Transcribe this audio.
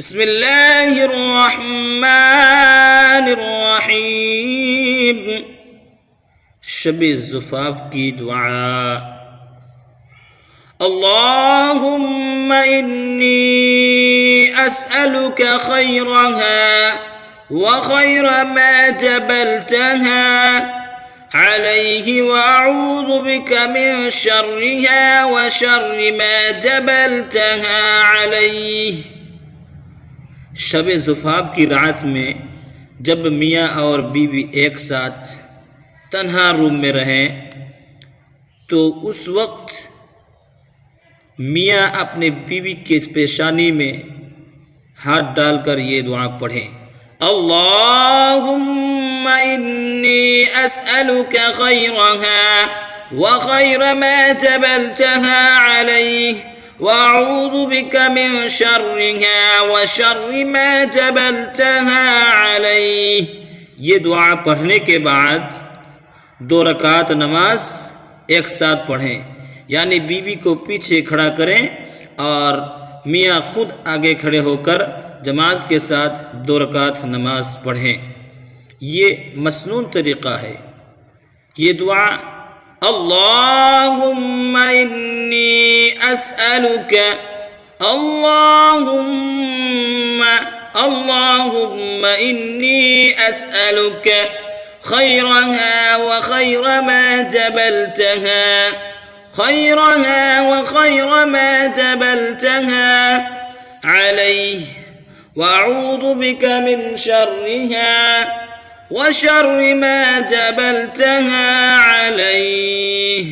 बिस्मिल्लाहिर्रहमानिर्रहीम। शब ज़ुफ़ाफ़ की दुआ। अल्लाहुम्मा इन्नी अस्अलुका खैरहा व खैर मा जबलतहा अलैहि व अऊज़ु बिका मिन शर्रिहा व शर्रि मा जबलतहा अलैहि। शब ज़ुफ़ाफ़ की रात में जब मियाँ और बीवी एक साथ तन्हा रूम में रहें तो उस वक्त मियाँ अपने बीवी के पेशानी में हाथ डालकर ये दुआ पढ़ें। अल्लाहुम्मा इन्नी अस्अलुका खैरहा व खैर मा जबलतहा अलैहि व अऊज़ु बिका मिन शर्रिहा व शर्रि मा जबलतहा अलैहि। ये दुआ पढ़ने के बाद 2 रकात नमाज एक साथ पढ़ें, यानी बीवी को पीछे खड़ा करें और मियाँ खुद आगे खड़े होकर जमात के साथ 2 रकात नमाज पढ़ें। ये मसनून तरीक़ा है। ये दुआ अल्लाहुम्मा इन्नी अस्अलुका अल्लाहुम्मा इन्नी अस्अलुका खैरहा व खैर मा जबलतहा अलैहि व अऊज़ु बिका मिन शर्रिहा व शर्रि मा जबलतहा अलैहि।